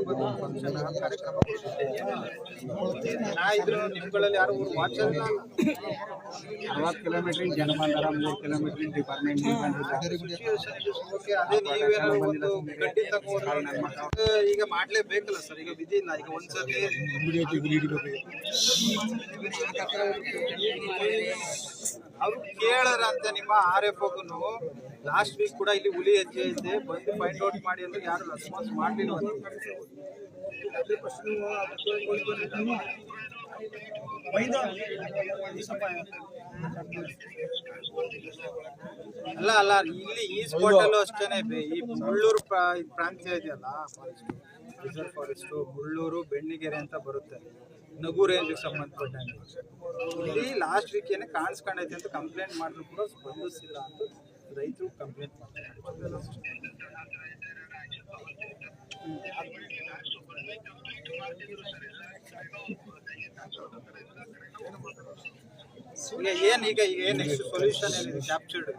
ಬಂದು ಫಂಕ್ಷನ್ ಕಾರ್ಯಕ್ರಮ ನಾ ಇದ್ರು ನಿಮ್ಗಳಲ್ಲಿ ಯಾರು ವಾಚರ್ 60 ಕಿಲೋಮೀಟರ್ ಜನ ಬಂದಾರ, 3 ಕಿಲೋಮೀಟರ್ ಡಿಪಾರ್ಟ್ಮೆಂಟ್ ಅದೇ ನೀವೇನಾದ್ರು ಒಂದು ಗಡ್ಡಿ ತಗೊಂಡು ಈಗ ಮಾಡ್ಲೇಬೇಕಲ್ಲ ಸರ್. ಈಗ ವಿಧಿ ಇಲ್ಲ. ಈಗ ಒಂದ್ಸತಿ ಅವ್ರು ಕೇಳಾರ ಅಂತ ನಿಮ್ಮ RFO ಲಾಸ್ಟ್ ವೀಕ್ ಕೂಡ ಇಲ್ಲಿ ಹುಲಿ ಹೆಜ್ಜೆ ಐತೆ ಬಂದು ಫೈಂಡ್ ಔಟ್ ಮಾಡಿ ಅಂದ್ರೆ ಯಾರು ರೆಸ್ಪಾನ್ಸ್ ಮಾಡಲಿಲ್ಲ. ಅಲ್ಲ ಅಲ್ಲ ಇಲ್ಲಿ ಈ ಸ್ಪಾಟ್ ಅಲ್ಲೂ ಅಷ್ಟೇನೆ. ಈ ಮುಳ್ಳೂರು ಪ್ರಾಂತ್ಯ ಇದೆಯಲ್ಲ ರಿಸರ್ವ್ ಫಾರೆಸ್ಟ್, ಮುಳ್ಳೂರು ಬೆಣ್ಣಿಗೆರೆ ಅಂತ ಬರುತ್ತೆ, ನಗು ರೇಂಜ್ಗೆ ಸಂಬಂಧಪಟ್ಟಂಗೆ. ಇಲ್ಲಿ ಲಾಸ್ಟ್ ವೀಕ್ ಏನೇ ಕಾಣಿಸ್ಕೊಂಡೈತೆ ಅಂತ ಕಂಪ್ಲೇಂಟ್ ಮಾಡಿದ್ರು ಕೂಡ ಸ್ಪಂದಿಸಿಲ್ಲ ಅಂತ ರೈತರು ಕಂಪ್ಲೇಂಟ್ ಮಾಡ್ತಾರೆ. ಈಗ ಏನ್ ನೆಕ್ಸ್ಟ್ ಸೊಲ್ಯೂಷನ್ ಏನಿದೆ ಕ್ಯಾಪ್ಚರ್ಡ್?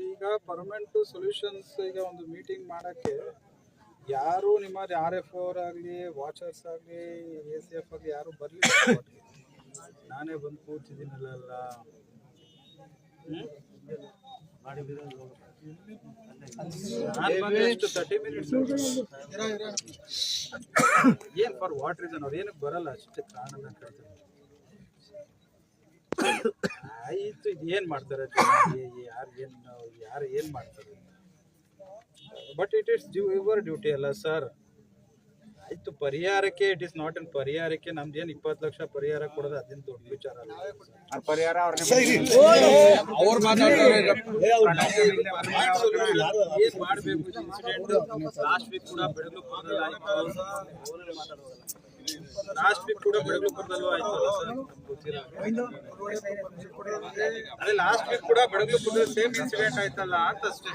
ಈಗ ಪರ್ಮನೆಂಟ್ ಸೊಲ್ಯೂಷನ್ಸ್ ಈಗ ಒಂದು ಮೀಟಿಂಗ್ ಮಾಡಕ್ಕೆ ಯಾರು ನಿಮ್ಮ RFO ಅವರಾಗ್ಲಿ, ವಾಚರ್ಸ್ ಆಗಲಿ, ACF ಆಗಲಿ ಯಾರು ಬರ್ಲಿಲ್ಲ. ನಾನೇ ಬಂದು ಕೂತಿದ್ದೀನಲ್ಲ. ನಾನು 30 ಮಿನಿಟ್ಸ್ ಏನ್ ಫಾರ್ ವಾಟ್ ರೀಸನ್ ಅವ್ರು ಏನಕ್ಕೆ ಬರಲ್ಲ ಅಷ್ಟೇ ಕಾರಣ ಕೇಳ್ತಾರೆ. ಆಯ್ತು, ಇದು ಏನ್ ಮಾಡ್ತಾರೆ, ಯಾರು ಏನ್ ಮಾಡ್ತಾರೆ? But it is your duty ಅಲ್ಲ ಸರ್. ಆಯ್ತು, ಪರಿಹಾರಕ್ಕೆ ಇಟ್ ಇಸ್ ನಾಟ್ ಎನ್ ಪರಿಹಾರಕ್ಕೆ ನಮ್ದೇನು 20 ಲಕ್ಷ ಪರಿಹಾರ ಕೊಡೋದು ಅದೇನು ದೊಡ್ಡ ವಿಚಾರ ಅಲ್ಲ. ಪರಿಹಾರ ಏನ್ ಮಾಡ್ಬೇಕು? ಇನ್ಸಿಡೆಂಟ್ ಲಾಸ್ಟ್ ವೀಕ್ ಕೂಡ ಬೆಳಗುಪುರದಲ್ಲಿ ಆಯ್ತು. ಅದೇ ಲಾಸ್ಟ್ ವೀಕ್ ಕೂಡ ಬೆಳಗುಪುರದಲ್ಲಿ ಸೇಮ್ ಇನ್ಸಿಡೆಂಟ್ ಆಯ್ತಲ್ಲ ಅಂತ ಅಷ್ಟೇ.